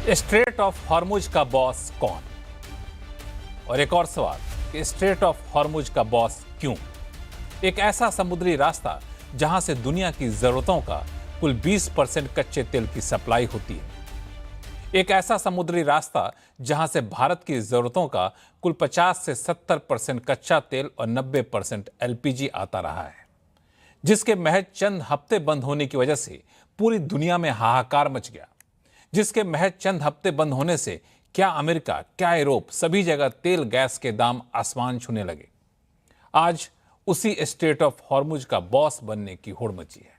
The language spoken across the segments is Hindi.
स्ट्रेट ऑफ हॉर्मुज का बॉस कौन? और एक और सवाल कि स्ट्रेट ऑफ हॉर्मुज का बॉस क्यों? एक ऐसा समुद्री रास्ता जहां से दुनिया की जरूरतों का कुल 20% कच्चे तेल की सप्लाई होती है। एक ऐसा समुद्री रास्ता जहां से भारत की जरूरतों का कुल 50 से 70% कच्चा तेल और 90% एलपीजी आता रहा है, जिसके महज चंद हफ्ते बंद होने की वजह से पूरी दुनिया में हाहाकार मच गया। जिसके महज चंद हफ्ते बंद होने से क्या अमेरिका, क्या यूरोप, सभी जगह तेल गैस के दाम आसमान छूने लगे। आज उसी स्ट्रेट ऑफ हॉर्मुज का बॉस बनने की होड़ मची है।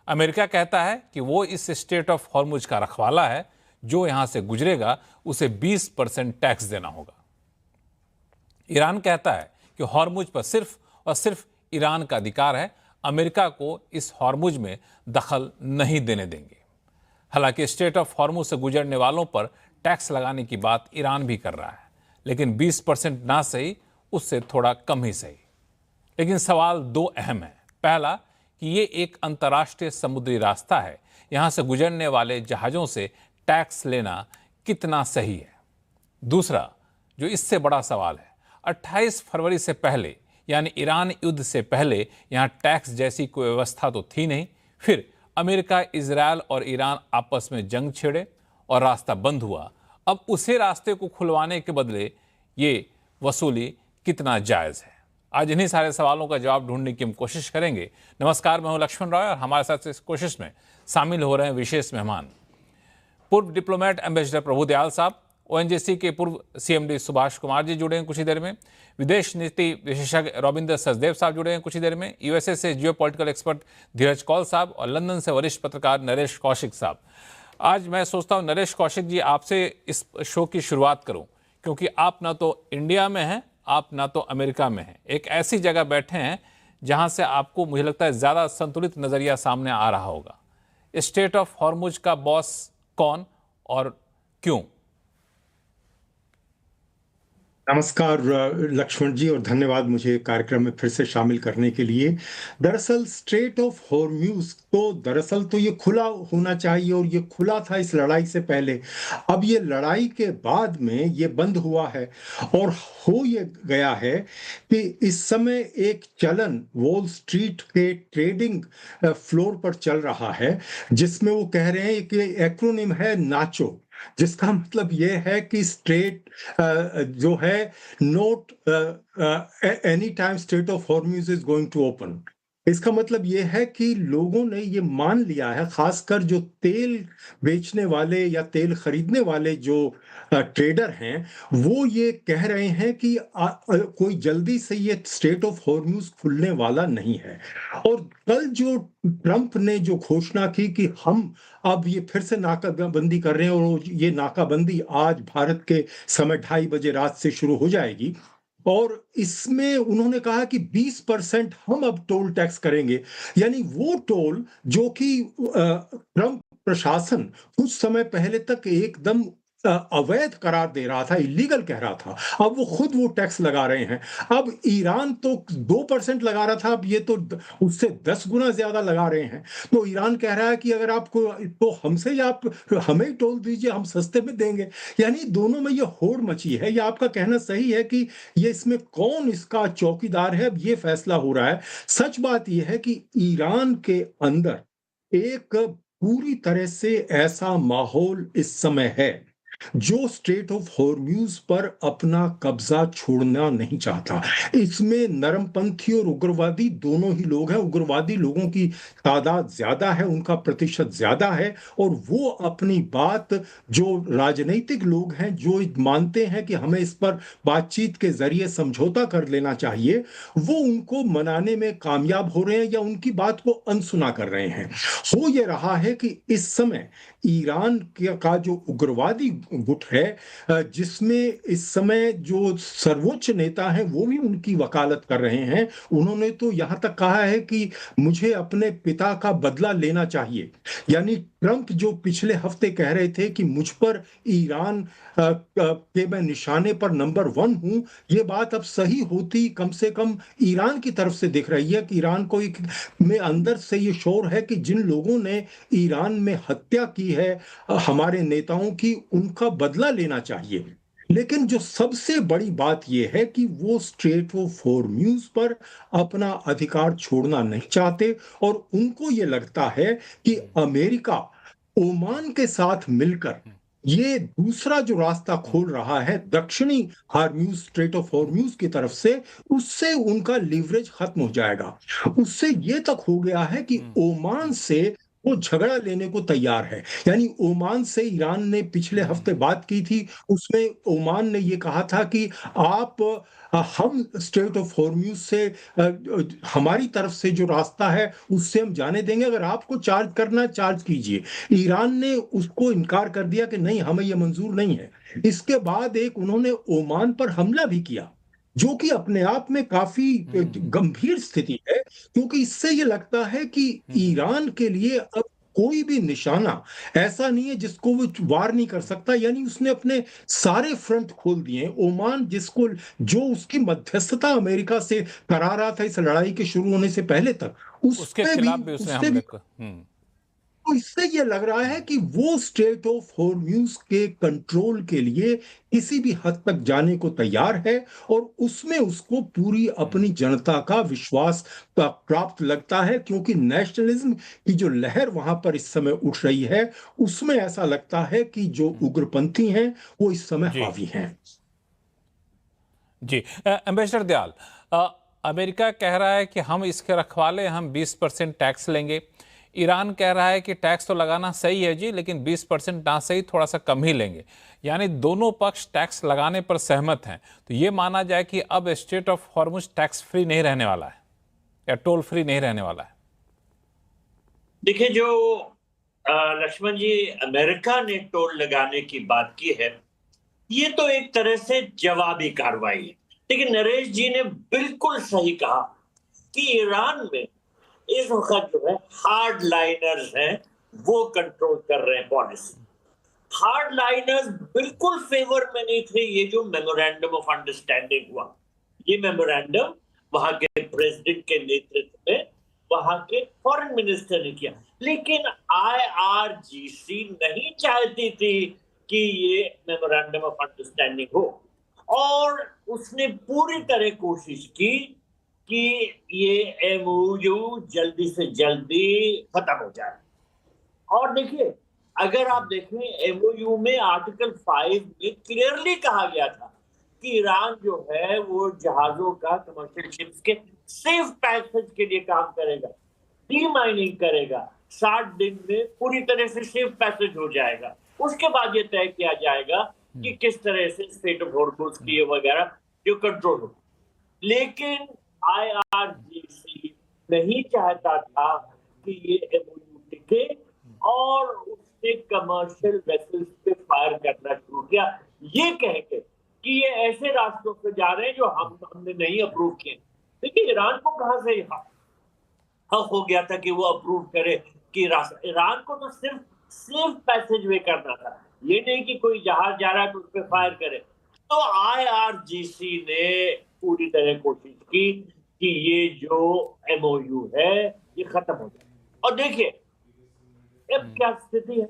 अमेरिका कहता है कि वो इस स्ट्रेट ऑफ हॉर्मुज का रखवाला है, जो यहां से गुजरेगा उसे 20% टैक्स देना होगा। ईरान कहता है कि हॉर्मुज पर सिर्फ और सिर्फ ईरान का अधिकार है, अमेरिका को इस हॉर्मुज में दखल नहीं देने देंगे। हालांकि स्ट्रेट ऑफ हॉर्मुज से गुजरने वालों पर टैक्स लगाने की बात ईरान भी कर रहा है, लेकिन 20% ना सही, उससे थोड़ा कम ही सही। लेकिन सवाल दो अहम है। पहला कि ये एक अंतर्राष्ट्रीय समुद्री रास्ता है, यहां से गुजरने वाले जहाजों से टैक्स लेना कितना सही है। दूसरा, जो इससे बड़ा सवाल है, 28 फरवरी से पहले यानी ईरान युद्ध से पहले यहां टैक्स जैसी कोई व्यवस्था तो थी नहीं। फिर अमेरिका, इजरायल और ईरान आपस में जंग छेड़े और रास्ता बंद हुआ। अब उसे रास्ते को खुलवाने के बदले ये वसूली कितना जायज है? आज इन्हीं सारे सवालों का जवाब ढूंढने की हम कोशिश करेंगे। नमस्कार, मैं हूं लक्ष्मण रॉय और हमारे साथ इस कोशिश में शामिल हो रहे हैं विशेष मेहमान, पूर्व डिप्लोमेट एम्बेसडर प्रभुदयाल साहब, ओएनजीसी के पूर्व सीएमडी सुभाष कुमार जी जुड़े हैं कुछ ही देर में, विदेश नीति विशेषज्ञ रविंद्र सचदेव साहब जुड़े हैं कुछ ही देर में, यूएसए से जियो पॉलिटिकल एक्सपर्ट धीरज कौल साहब और लंदन से वरिष्ठ पत्रकार नरेश कौशिक साहब। आज मैं सोचता हूं नरेश कौशिक जी, आपसे इस शो की शुरुआत करूं, क्योंकि आप ना तो इंडिया में हैं, आप ना तो अमेरिका में हैं। एक ऐसी जगह बैठे हैं जहां से आपको, मुझे लगता है, ज्यादा संतुलित नजरिया सामने आ रहा होगा। स्ट्रेट ऑफ हॉर्मुज का बॉस कौन और क्यों? नमस्कार लक्ष्मण जी, और धन्यवाद मुझे कार्यक्रम में फिर से शामिल करने के लिए। दरअसल स्ट्रेट ऑफ हॉर्म्यूज दरअसल तो ये खुला होना चाहिए, और ये खुला था इस लड़ाई से पहले। अब ये लड़ाई के बाद में ये बंद हुआ है, और हो ये गया है कि इस समय एक चलन वॉल स्ट्रीट के ट्रेडिंग फ्लोर पर चल रहा है, जिसमें वो कह रहे हैं कि एक्रोनिम है नाचो, जिसका मतलब ये है कि स्ट्रेट जो है, not any time strait of Hormuz is going to open. इसका मतलब ये है कि लोगों ने ये मान लिया है, खासकर जो तेल बेचने वाले या तेल खरीदने वाले जो ट्रेडर हैं, वो ये कह रहे हैं कि कोई जल्दी से ये स्ट्रेट ऑफ हॉर्मुज खुलने वाला नहीं है। और कल जो ट्रंप ने जो घोषणा की कि हम अब ये फिर से नाकाबंदी कर रहे हैं, और ये नाकाबंदी आज भारत के समय 2:30 रात से शुरू हो जाएगी, और इसमें उन्होंने कहा कि 20% हम अब टोल टैक्स करेंगे। यानी वो टोल जो कि ट्रंप प्रशासन कुछ समय पहले तक एकदम अवैध करार दे रहा था, इलीगल कह रहा था, अब वो खुद वो टैक्स लगा रहे हैं। अब ईरान तो 2% लगा रहा था, अब ये तो उससे 10 गुना ज्यादा लगा रहे हैं। तो ईरान कह रहा है कि अगर आपको, तो हमसे या आप हमें टोल दीजिए, हम सस्ते में देंगे। यानी दोनों में ये होड़ मची है। ये आपका कहना सही है कि ये इसमें कौन इसका चौकीदार है, अब ये फैसला हो रहा है। सच बात यह है कि ईरान के अंदर एक पूरी तरह से ऐसा माहौल इस समय है जो स्ट्रेट ऑफ हॉर्म्यूज पर अपना कब्जा छोड़ना नहीं चाहता। इसमें नरमपंथी और उग्रवादी दोनों ही लोग हैं। उग्रवादी लोगों की तादाद ज्यादा है, उनका प्रतिशत ज्यादा है, और वो अपनी बात, जो राजनीतिक लोग हैं जो मानते हैं कि हमें इस पर बातचीत के जरिए समझौता कर लेना चाहिए, वो उनको मनाने में कामयाब हो रहे हैं या उनकी बात को अनसुना कर रहे हैं। हो ये रहा है कि इस समय ईरान का जो उग्रवादी गुट है, जिसमें इस समय जो सर्वोच्च नेता हैं वो भी उनकी वकालत कर रहे हैं। उन्होंने तो यहाँ तक कहा है कि मुझे अपने पिता का बदला लेना चाहिए। यानी ट्रंप जो पिछले हफ्ते कह रहे थे कि मुझ पर ईरान के मैं निशाने पर नंबर 1 हूं, ये बात अब सही होती कम से कम ईरान की तरफ से दिख रही है कि ईरान को एक में अंदर से ये शोर है कि जिन लोगों ने ईरान में हत्या की है हमारे नेताओं की, उनका बदला लेना चाहिए। लेकिन जो सबसे बड़ी बात यह है कि वो स्ट्रेट ऑफ हॉर्मज़ पर अपना अधिकार छोड़ना नहीं चाहते, और उनको ये लगता है कि अमेरिका ओमान के साथ मिलकर ये दूसरा जो रास्ता खोल रहा है दक्षिणी हार्म्यूज, स्ट्रेट ऑफ हॉर्म्यूज की तरफ से, उससे उनका लीवरेज खत्म हो जाएगा। उससे ये तक हो गया है कि ओमान से वो झगड़ा लेने को तैयार है। यानी ओमान से ईरान ने पिछले हफ्ते बात की थी, उसमें ओमान ने ये कहा था कि आप हम स्ट्रेट ऑफ हॉर्म्यूज से हमारी तरफ से जो रास्ता है उससे हम जाने देंगे, अगर आपको चार्ज करना चार्ज कीजिए। ईरान ने उसको इनकार कर दिया कि नहीं, हमें यह मंजूर नहीं है। इसके बाद एक उन्होंने ओमान पर हमला भी किया, जो कि अपने आप में काफी गंभीर स्थिति है, क्योंकि इससे ये लगता है कि ईरान के लिए अब कोई भी निशाना ऐसा नहीं है जिसको वो वार नहीं कर सकता। यानी उसने अपने सारे फ्रंट खोल दिए। ओमान जिसको जो उसकी मध्यस्थता अमेरिका से करा रहा था इस लड़ाई के शुरू होने से पहले तक, उसके खिलाफ भी उसने हमले को तो इससे ये लग रहा है कि वो स्ट्रेट ऑफ हॉर्म्यूज के कंट्रोल के लिए किसी भी हद तक जाने को तैयार है, और उसमें उसको पूरी अपनी जनता का विश्वास प्राप्त लगता है, क्योंकि नेशनलिज्म की जो लहर वहां पर इस समय उठ रही है, उसमें ऐसा लगता है कि जो उग्रपंथी हैं वो इस समय हावी हैं। जी, एम्बेसडर दयाल, अमेरिका कह रहा है कि हम इसके रखवाले, हम 20% टैक्स लेंगे। ईरान कह रहा है कि टैक्स तो लगाना सही है जी, लेकिन 20% ना सही, थोड़ा सा कम ही लेंगे। यानी दोनों पक्ष टैक्स लगाने पर सहमत हैं। तो ये माना जाए कि अब straight of Hormuz tax free नहीं रहने वाला है या टोल फ्री नहीं रहने वाला है। देखिए, जो लक्ष्मण जी, अमेरिका ने टोल लगाने की बात की है, ये तो एक तरह से जवाबी कार्रवाई है। लेकिन नरेश जी ने बिल्कुल सही कहा कि ईरान में इस वक्त जो है हार्ड लाइनर्स हैं, वो कंट्रोल कर रहे हैं पॉलिसी। हार्ड लाइनर्स बिल्कुल फेवर में नहीं थे। ये जो मेमोरेंडम ऑफ अंडरस्टैंडिंग हुआ, ये मेमोरेंडम वहां के प्रेसिडेंट के नेतृत्व में वहां के फॉरेन मिनिस्टर ने किया, लेकिन IRGC नहीं चाहती थी कि ये मेमोरेंडम ऑफ अंडरस्टैंडिंग हो, और उसने पूरी तरह कोशिश की कि ये MOU जल्दी से जल्दी खत्म हो जाए। और देखिए, अगर आप देखें MOU में आर्टिकल 5 में क्लियरली कहा गया था कि ईरान जो है वो जहाजों का, कमर्शियल शिप्स के सेफ पैसेज के लिए काम करेगा, डीमाइनिंग करेगा, 60 दिन में पूरी तरह से सेफ पैसेज हो जाएगा। उसके बाद ये तय किया जाएगा कि किस तरह से स्ट्रेट ऑफ हॉर्मुज की वगैरह जो कंट्रोल हो। लेकिन IRGC नहीं चाहता था कि ये MOU टिके, और उसने कमर्शियल वेसल्स पे फायर करना शुरू किया, ये कह के कि ये ऐसे रास्तों पे जा रहे हैं जो हमने नहीं अप्रूव किए। देखिए, ईरान को कहां से हक हो गया था कि वो अप्रूव करे कि रास्ता, ईरान को तो सिर्फ पैसेज वे करना था, ये नहीं कि कोई जहाज जा रहा है तो उस पर फायर करे। तो IRGC ने पूरी तरह कोशिश की कि ये जो MOU है ये खत्म हो जाए। और देखिए अब क्या स्थिति है,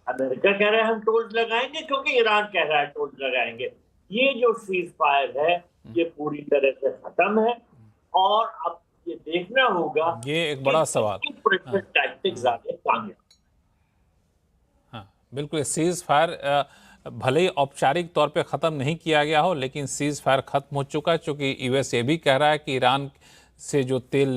अमेरिका कह रहा है हम टोल्स लगाएंगे, क्योंकि ईरान कह रहा है टोल्स लगाएंगे। ये जो सीज फायर है ये पूरी तरह से खत्म है, और अब ये देखना होगा, ये एक बड़ा सवाल, टैक्टिक ज्यादा कामयाब। हाँ बिल्कुल, सीज फायर भले ही औपचारिक तौर पे ख़त्म नहीं किया गया हो, लेकिन सीज फायर ख़त्म हो चुका है, चूँकि US ये भी कह रहा है कि ईरान से जो तेल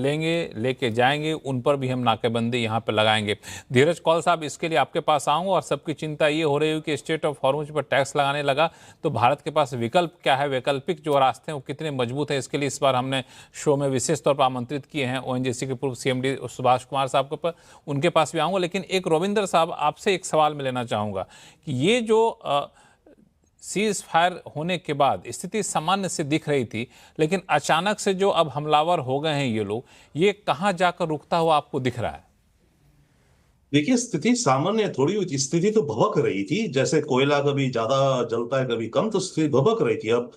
लेके जाएंगे उन पर भी हम नाकेबंदी यहाँ पे लगाएंगे। धीरज कौल साहब, इसके लिए आपके पास आऊँगा और सबकी चिंता ये हो रही है कि स्ट्रेट ऑफ हॉर्मुज पर टैक्स लगाने लगा तो भारत के पास विकल्प क्या है, वैकल्पिक जो रास्ते हैं वो कितने मजबूत है। इसके लिए इस बार हमने शो में विशेष तौर पर आमंत्रित किए हैं ओएनजीसी के पूर्व सीएमडी सुभाष कुमार साहब के पर, उनके पास भी आऊँगा। लेकिन एक रविंदर साहब, आपसे एक सवाल मैं लेना चाहूँगा कि ये जो सीज फायर होने के बाद स्थिति सामान्य से दिख रही थी, लेकिन अचानक से जो अब हमलावर हो गए हैं ये लोग, ये कहाँ जाकर रुकता हुआ आपको दिख रहा है? देखिए, स्थिति सामान्य थोड़ी हुई थी, स्थिति तो भभक रही थी। जैसे कोयला कभी ज्यादा जलता है कभी कम, तो स्थिति भभक रही थी, अब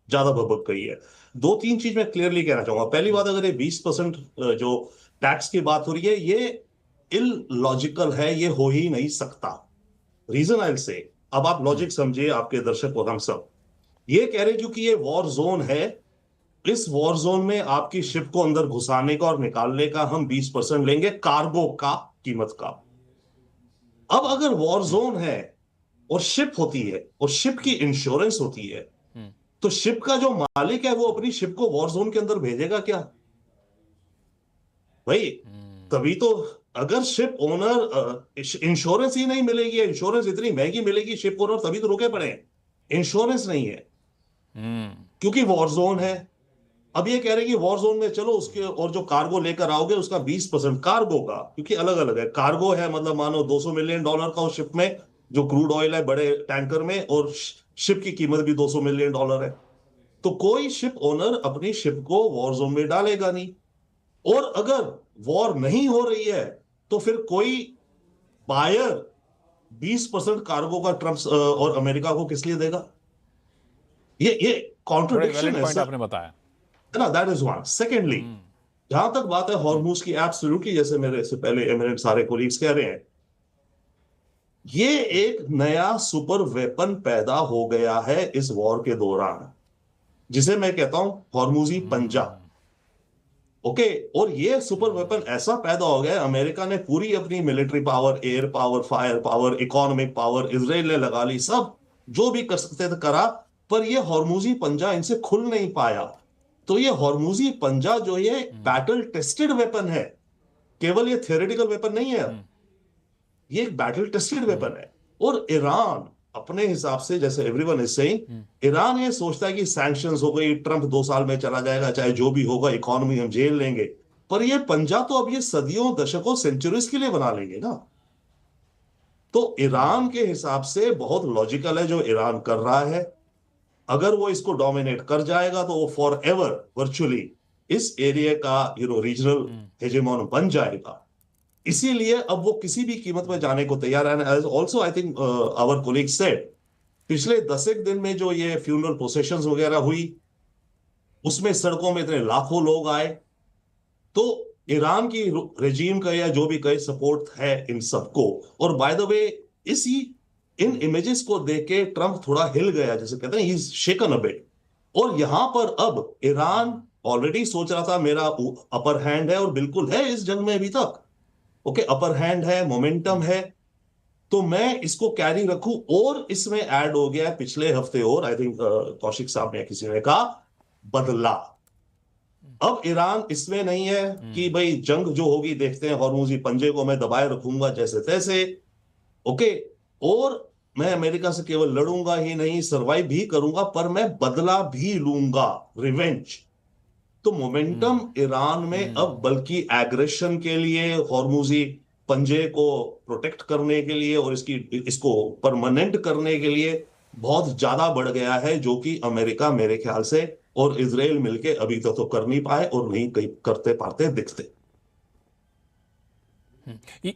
ज्यादा भभक गई है। दो तीन चीज मैं क्लियरली कहना चाहूंगा। पहली बात, अगर ये 20% जो टैक्स की बात हो रही है, ये इलॉजिकल है, ये हो ही नहीं सकता। रीजन आई से, अब आप लॉजिक समझिए, आपके दर्शक और हम सब ये कह रहे हैं क्योंकि ये वॉर जोन है, इस वॉर जोन में आपकी शिप को अंदर घुसाने का और निकालने का हम 20% लेंगे कार्गो का, कीमत का। अब अगर वॉर जोन है और शिप होती है और शिप की इंश्योरेंस होती है, तो शिप का जो मालिक है वो अपनी शिप को वॉर जोन के अंदर भेजेगा क्या भाई? तभी तो, अगर शिप ओनर इंश्योरेंस ही नहीं मिलेगी, इंश्योरेंस इतनी महंगी मिलेगी शिप ओनर, तभी तो रुके पड़े हैं। इंश्योरेंस नहीं है क्योंकि वॉर जोन है। अब ये कह रहे हैं कि वॉर जोन में चलो उसके, और जो कार्गो लेकर आओगे उसका 20% कार्गो का, क्योंकि अलग अलग है। कार्गो है मतलब मानो $200 मिलियन का उस शिप में जो क्रूड ऑयल है बड़े टैंकर में, और शिप की कीमत भी $200 मिलियन है। तो कोई शिप ओनर अपनी शिप को वॉर जोन में डालेगा नहीं। और अगर वॉर नहीं हो रही है तो फिर कोई बायर 20% कार्गो का ट्रम्प और अमेरिका को किस लिए देगा? ये कॉन्ट्रडिक्शन है आपने बताया ना, दैट इज वन। सेकेंडली, जहां तक बात है हॉर्मुज की, एब्सोल्युटली, जैसे मेरे से पहले एमिनेंट सारे कोलीग्स कह रहे हैं, ये एक नया सुपर वेपन पैदा हो गया है इस वॉर के दौरान, जिसे मैं कहता हूं हॉर्मुजी पंजा। ओके, और ये सुपर वेपन ऐसा पैदा हो गया है, अमेरिका ने पूरी अपनी military power, air power, fire power, economic power Israel ने लगा ली, सब जो भी कर सकते थे करा, पर ये हॉर्मुजी पंजा इनसे खुल नहीं पाया। तो ये हॉर्मुजी पंजा जो ये बैटल टेस्टेड वेपन है, केवल ये थियोरेटिकल वेपन नहीं है, ये एक बैटल टेस्टेड वेपन है। और ईरान अपने हिसाब से, जैसे एवरीवन इज सेइंग, ईरान ये सोचता है कि सैंक्शंस हो गई, ट्रंप 2 साल में चला जाएगा, चाहे जो भी होगा, इकोनॉमी हम झेल लेंगे। पर ये पंजा तो अब ये सदियों, दशकों, सेंचुरीज के लिए बना लेंगे ना। तो ईरान के हिसाब से बहुत लॉजिकल है जो ईरान कर रहा है। अगर वो इसको डोमिनेट कर जाएगा तो वो फॉर एवर वर्चुअली इस एरिया का रीजनल हेजेमोन बन जाएगा। इसीलिए अब वो किसी भी कीमत में जाने को तैयार है। Also I think our colleague said, पिछले 10 एक दिन में जो ये फ्यूनरल प्रोसेशंस वगैरह हुई, उसमें सड़कों में इतने लाखों लोग आए, तो ईरान की रेजीम का या जो भी कहे सपोर्ट है इन सबको। और by the way, in images को देख के ट्रंप थोड़ा हिल गया, जैसे कहते हैं, he is shaken a bit. और यहां पर अब ईरान ऑलरेडी सोच रहा था मेरा अपर हैंड है, और बिल्कुल है इस जंग में अभी तक। ओके, अपर हैंड है, मोमेंटम है, तो मैं इसको कैरी रखूं। और इसमें ऐड हो गया पिछले हफ्ते, और आई थिंक कौशिक साहब ने किसी ने कहा, बदला। अब ईरान इसमें नहीं है कि भाई जंग जो होगी देखते हैं, हॉर्मुजी पंजे को मैं दबाए रखूंगा जैसे तैसे। ओके, और मैं अमेरिका से केवल लड़ूंगा ही नहीं, सर्वाइव भी करूंगा, पर मैं बदला भी लूंगा, रिवेंज। तो मोमेंटम ईरान में अब बल्कि एग्रेशन के लिए, हॉर्मुजी पंजे को प्रोटेक्ट करने के लिए और इसको परमानेंट करने के लिए बहुत ज्यादा बढ़ गया है, जो कि अमेरिका मेरे ख्याल से और इजराइल मिलके अभी तक तो कर नहीं पाए और नहीं करते पाते दिखते।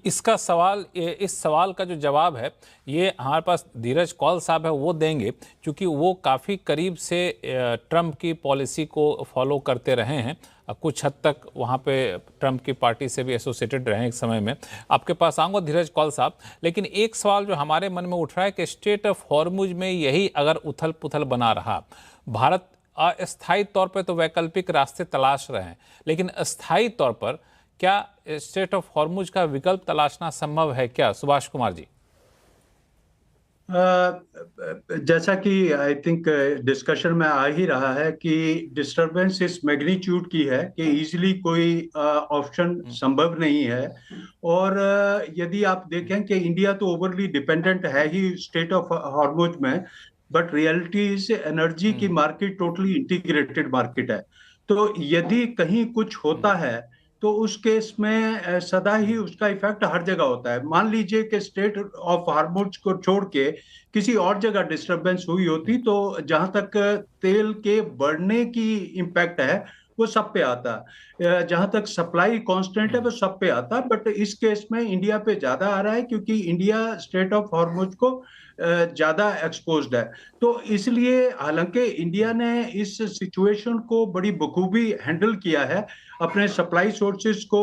इसका सवाल, इस सवाल का जो जवाब है ये हमारे पास धीरज कौल साहब है वो देंगे, क्योंकि वो काफ़ी करीब से ट्रंप की पॉलिसी को फॉलो करते रहे हैं, कुछ हद तक वहाँ पे ट्रंप की पार्टी से भी एसोसिएटेड रहे एक समय में। आपके पास आऊँगा धीरज कौल साहब, लेकिन एक सवाल जो हमारे मन में उठ रहा है कि स्ट्रेट ऑफ हॉर्मुज में यही अगर उथल पुथल बना रहा, भारत अस्थायी तौर पर तो वैकल्पिक रास्ते तलाश रहे हैं, लेकिन अस्थायी तौर पर क्या स्ट्रेट ऑफ हॉर्मुज का विकल्प तलाशना संभव है क्या? सुभाष कुमार जी। जैसा कि आई थिंक डिस्कशन में आ ही रहा है कि डिस्टरबेंस इस मैग्नीट्यूड की है कि इजीली कोई ऑप्शन संभव नहीं है। और यदि आप देखें कि इंडिया तो ओवरली डिपेंडेंट है ही स्टेट ऑफ हॉर्मुज में, बट रियलिटी इज एनर्जी की मार्केट टोटली इंटीग्रेटेड मार्केट है। तो यदि कहीं कुछ होता है तो उस केस में सदा ही उसका इफेक्ट हर जगह होता है। मान लीजिए कि स्टेट ऑफ हार्मुज को छोड़ के किसी और जगह डिस्टरबेंस हुई होती तो जहां तक तेल के बढ़ने की इम्पैक्ट है वो सब पे आता, जहां तक सप्लाई कांस्टेंट है वो सब पे आता। बट इस केस में इंडिया पे ज्यादा आ रहा है क्योंकि इंडिया स्टेट ऑफ हार्मुज को ज्यादा एक्सपोज्ड है। तो इसलिए हालांकि इंडिया ने इस सिचुएशन को बड़ी बखूबी हैंडल किया है, अपने सप्लाई सोर्सेज को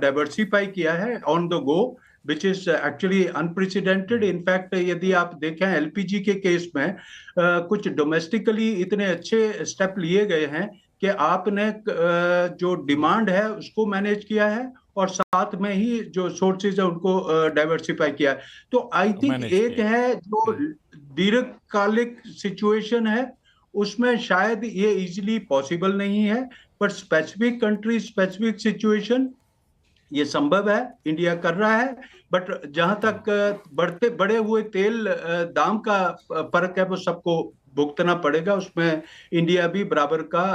डाइवर्सिफाई किया है on the go, which is actually unprecedented. In fact यदि आप देखें एलपीजी के केस में कुछ डोमेस्टिकली इतने अच्छे स्टेप लिए गए हैं कि आपने जो डिमांड है उसको मैनेज किया है और साथ में ही जो सोर्सेज है उनको डाइवर्सिफाई किया है। तो आई थिंक एक है जो दीर्घकालिक सिचुएशन है उसमें शायद ये इजीली पॉसिबल नहीं है, पर स्पेसिफिक कंट्री स्पेसिफिक सिचुएशन ये संभव है, इंडिया कर रहा है। बट जहां तक बढ़े हुए तेल दाम का फर्क है वो सबको भुगतना पड़ेगा, उसमें इंडिया भी बराबर का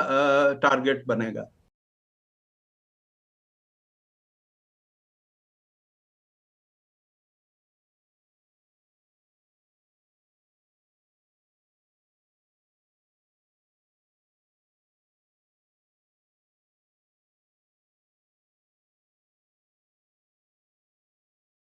टारगेट बनेगा।